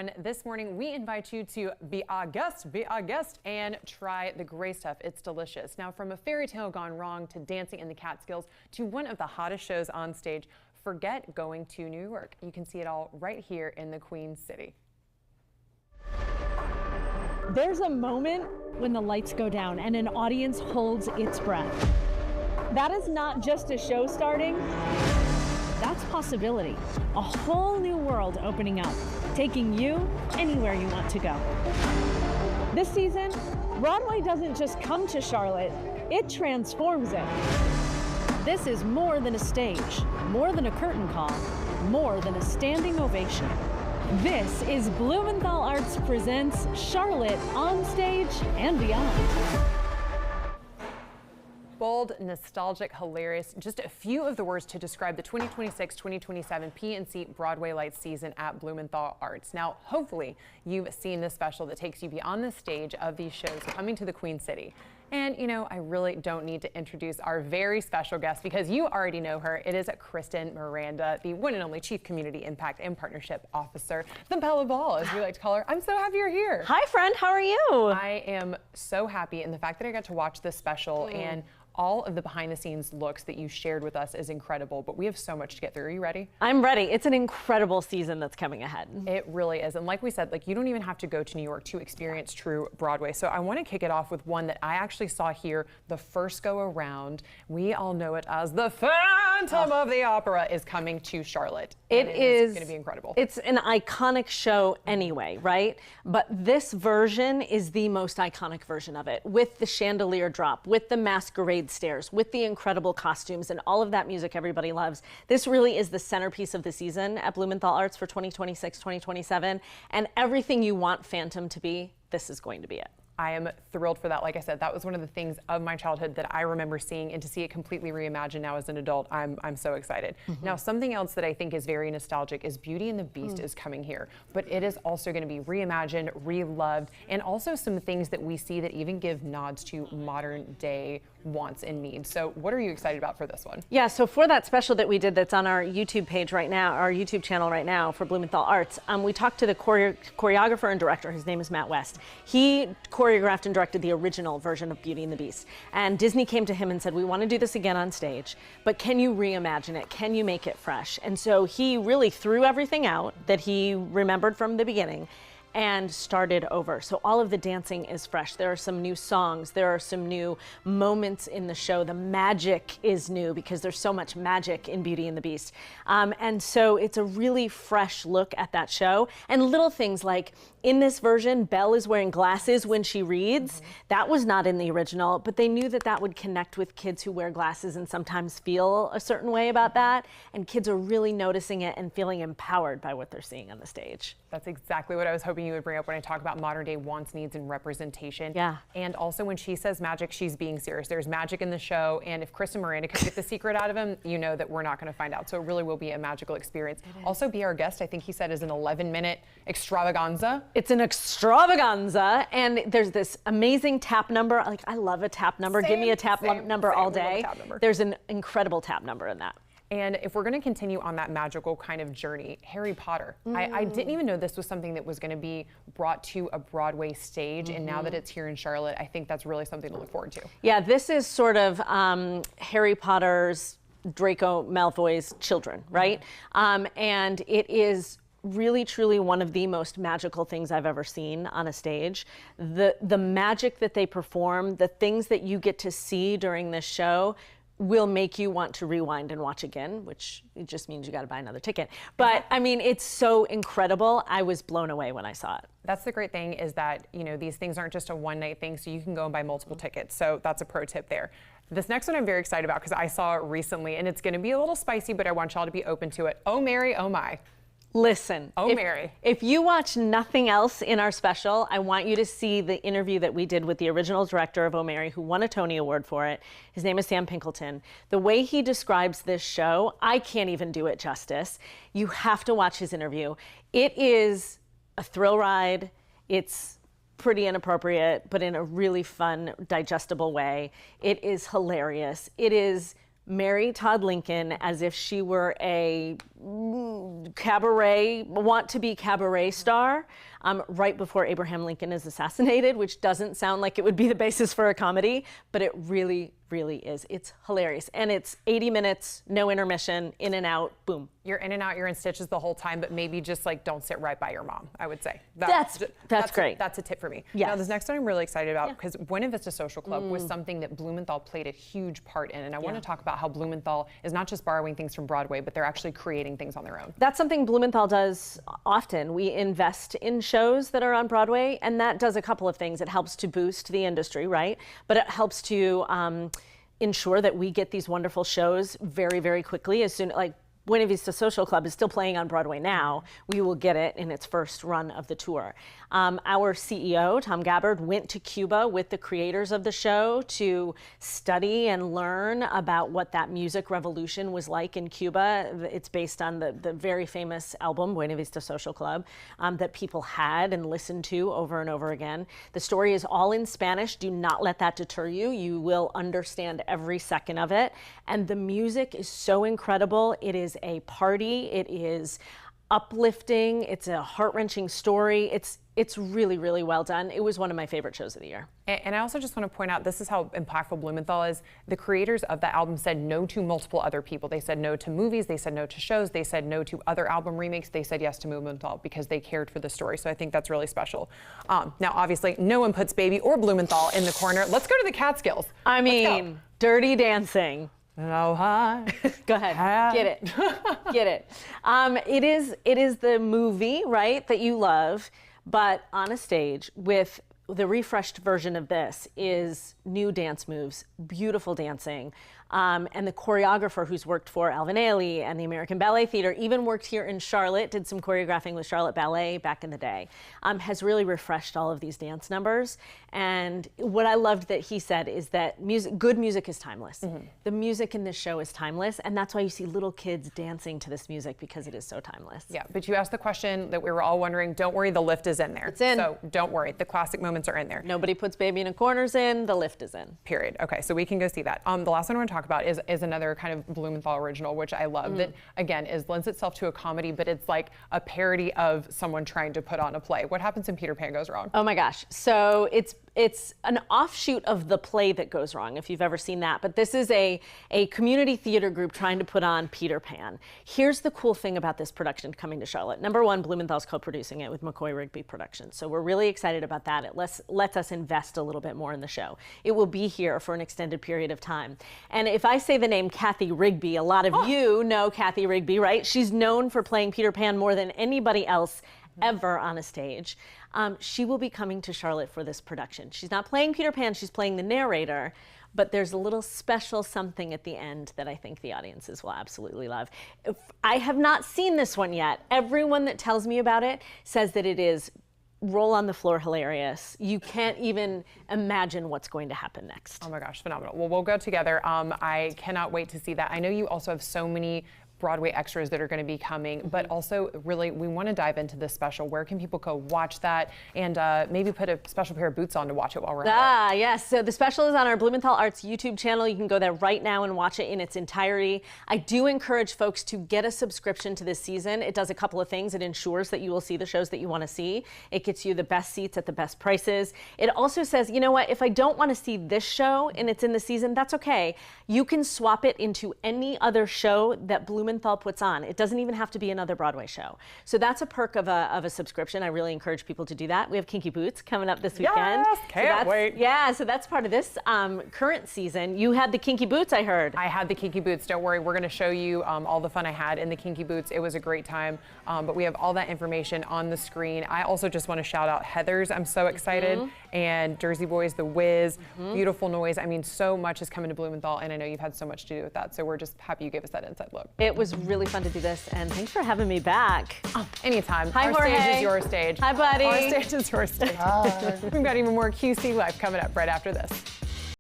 And this morning, we invite you to be our guest, and try the gray stuff. It's delicious. Now, from a fairy tale gone wrong to dancing in the Catskills to one of the hottest shows on stage, forget going to New York. You can see it all right here in the Queen City. There's a moment when the lights go down and an audience holds its breath. That is not just a show starting. That's possibility. A whole new world opening up, taking you anywhere you want to go. This season, Broadway doesn't just come to Charlotte, it transforms it. This is more than a stage, more than a curtain call, more than a standing ovation. This is Blumenthal Arts presents Charlotte on stage and beyond. Bold, nostalgic, hilarious, just a few of the words to describe the 2026-2027 P&C Broadway Lights season at Blumenthal Arts. Now, hopefully, you've seen this special that takes you beyond the stage of these shows coming to the Queen City. And, you know, I really don't need to introduce our very special guest because you already know her. It is Kristen Miranda, the one and only Chief Community Impact and Partnership Officer, the Belle of All, as we like to call her. I'm so happy you're here. Hi, friend. How are you? I am so happy, and the fact that I got to watch this special and all of the behind-the-scenes looks that you shared with us is incredible, but we have so much to get through. Are you ready? I'm ready. It's an incredible season that's coming ahead. It really is. And like we said, you don't even have to go to New York to experience true Broadway. So I want to kick it off with one that I actually saw here the first go around. We all know it as the Phantom of the Opera is coming to Charlotte. It is going to be incredible. It's an iconic show anyway, right? But this version is the most iconic version of it, with the chandelier drop, with the masquerade stairs, with the incredible costumes and all of that music everybody loves. This really is the centerpiece of the season at Blumenthal Arts for 2026-2027, and everything you want Phantom to be, this is going to be it. I am thrilled for that. Like I said, that was one of the things of my childhood that I remember seeing, and to see it completely reimagined now as an adult, I'm so excited. Now, something else that I think is very nostalgic is Beauty and the Beast is coming here, but it is also going to be reimagined, reloved, and also some things that we see that even give nods to modern day wants and needs. So what are you excited about for this one? Yeah, so for that special that we did that's on our YouTube page right now, our YouTube channel right now for Blumenthal Arts, we talked to the choreographer and director. His name is Matt West. He choreographed and directed the original version of Beauty and the Beast. And Disney came to him and said, we want to do this again on stage, but can you reimagine it? Can you make it fresh? And so he really threw everything out that he remembered from the beginning and started over. So all of the dancing is fresh. There are some new songs. There are some new moments in the show. The magic is new because there's so much magic in Beauty and the Beast. And so it's a really fresh look at that show. And little things like, in this version, Belle is wearing glasses when she reads. That was not in the original, but they knew that that would connect with kids who wear glasses and sometimes feel a certain way about that. And kids are really noticing it and feeling empowered by what they're seeing on the stage. That's exactly what I was hoping you would bring up when I talk about modern day wants, needs, and representation. Yeah. And also when she says magic, she's being serious. There's magic in the show, and if Kristen Miranda can get the secret out of him, you know that we're not going to find out. So it really will be a magical experience. Also, Be Our Guest, I think he said, is an 11-minute extravaganza. It's an extravaganza, and there's this amazing tap number. Like, I love a tap number. Give me a tap number all day. There's an incredible tap number in that. And if we're going to continue on that magical kind of journey, Harry Potter. I didn't even know this was something that was going to be brought to a Broadway stage. And now that it's here in Charlotte, I think that's really something to look forward to. Yeah, this is sort of Harry Potter's Draco Malfoy's children, right? And it is really, truly one of the most magical things I've ever seen on a stage. The magic that they perform, the things that you get to see during this show will make you want to rewind and watch again, which it just means you got to buy another ticket. But I mean, it's so incredible. I was blown away when I saw it. That's the great thing, is that, you know, these things aren't just a one-night thing, so you can go and buy multiple tickets. So that's a pro tip there. This next one I'm very excited about because I saw it recently, and it's going to be a little spicy, but I want y'all to be open to it. Oh, Mary, oh my. Listen, Mary. If you watch nothing else in our special, I want you to see the interview that we did with the original director of Oh Mary, who won a Tony Award for it. His name is Sam Pinkleton. The way he describes this show, I can't even do it justice. You have to watch his interview. It is a thrill ride. It's pretty inappropriate, but in a really fun, digestible way. It is hilarious. It is marry Todd Lincoln as if she were a cabaret, want-to-be cabaret star, right before Abraham Lincoln is assassinated, which doesn't sound like it would be the basis for a comedy, but it really, really is. It's hilarious. And it's 80 minutes, no intermission, in and out, boom. You're in and out, you're in stitches the whole time, but maybe just like don't sit right by your mom, I would say. That's great. That's a tip for me. Yes. Now, this next one I'm really excited about because Buena Vista Social Club was something that Blumenthal played a huge part in. And I want to talk about how Blumenthal is not just borrowing things from Broadway, but they're actually creating things on their own. That's something Blumenthal does often. We invest in shows that are on Broadway, and that does a couple of things. It helps to boost the industry, right? But it helps to ensure that we get these wonderful shows very, very quickly. As soon, like Buena Vista Social Club is still playing on Broadway now. We will get it in its first run of the tour. Our CEO, Tom Gabbard, went to Cuba with the creators of the show to study and learn about what that music revolution was like in Cuba. It's based on the very famous album, Buena Vista Social Club, that people had and listened to over and over again. The story is all in Spanish. Do not let that deter you. You will understand every second of it. And the music is so incredible. It is a party. It is uplifting. It's a heart-wrenching story. It's really, really well done. It was one of my favorite shows of the year. And I also just want to point out, this is how impactful Blumenthal is. The creators of the album said no to multiple other people. They said no to movies. They said no to shows. They said no to other album remakes. They said yes to Blumenthal because they cared for the story. So I think that's really special. Now, obviously, no one puts Baby or Blumenthal in the corner. Let's go to the Catskills. I mean, Dirty Dancing. Oh, hi. Go ahead. Get it. Get it. It is the movie, right, that you love, but on a stage with the refreshed version of this is new dance moves, beautiful dancing. And the choreographer who's worked for Alvin Ailey and the American Ballet Theater, even worked here in Charlotte, did some choreographing with Charlotte Ballet back in the day, has really refreshed all of these dance numbers. And what I loved that he said is that good music is timeless. The music in this show is timeless, and that's why you see little kids dancing to this music, because it is so timeless. Yeah, but you asked the question that we were all wondering. Don't worry, the lift is in there. It's in. So don't worry, the classic moments are in there. Nobody puts Baby in a corner's in, the lift is in. Period. Okay, so we can go see that. The last one I want to talk about is another kind of Blumenthal original, which I love, that again lends itself to a comedy, but it's like a parody of someone trying to put on a play. What happens when Peter Pan goes wrong? Oh my gosh. So it's an offshoot of the play that goes wrong, if you've ever seen that. But this is a community theater group trying to put on Peter Pan. Here's the cool thing about this production coming to Charlotte. Number one, Blumenthal's co-producing it with McCoy Rigby Productions. So we're really excited about that. It lets us invest a little bit more in the show. It will be here for an extended period of time. And if I say the name Kathy Rigby, a lot of you know Kathy Rigby, right? She's known for playing Peter Pan more than anybody else ever on a stage. She will be coming to Charlotte for this production. She's not playing Peter Pan, she's playing the narrator, but there's a little special something at the end that I think the audiences will absolutely love. I have not seen this one yet. Everyone that tells me about it says that it is roll on the floor hilarious. You can't even imagine what's going to happen next. Oh my gosh, phenomenal. Well, we'll go together. I cannot wait to see that. I know you also have so many Broadway extras that are going to be coming, but also really we want to dive into this special. Where can people go watch that, and maybe put a special pair of boots on to watch it while we're at it? Yes. So the special is on our Blumenthal Arts YouTube channel. You can go there right now and watch it in its entirety. I do encourage folks to get a subscription to this season. It does a couple of things. It ensures that you will see the shows that you want to see. It gets you the best seats at the best prices. It also says, you know what, if I don't want to see this show and it's in the season, that's okay. You can swap it into any other show that Blumenthal puts on. It doesn't even have to be another Broadway show. So that's a perk of a subscription. I really encourage people to do that. We have Kinky Boots coming up this weekend. Yes, can't wait. Yeah, so that's part of this current season. You had the Kinky Boots, I heard. I had the Kinky Boots. Don't worry, we're going to show you all the fun I had in the Kinky Boots. It was a great time, but we have all that information on the screen. I also just want to shout out Heathers. I'm so excited. And Jersey Boys, The Wiz, Beautiful Noise. I mean, so much is coming to Blumenthal, and I know you've had so much to do with that. So we're just happy you gave us that inside look. It was really fun to do this, and thanks for having me back. Oh, anytime. Hi, Our Jorge. stage is your stage. Hi, buddy. Our stage is your stage. Hi. We've got even more QC Life coming up right after this.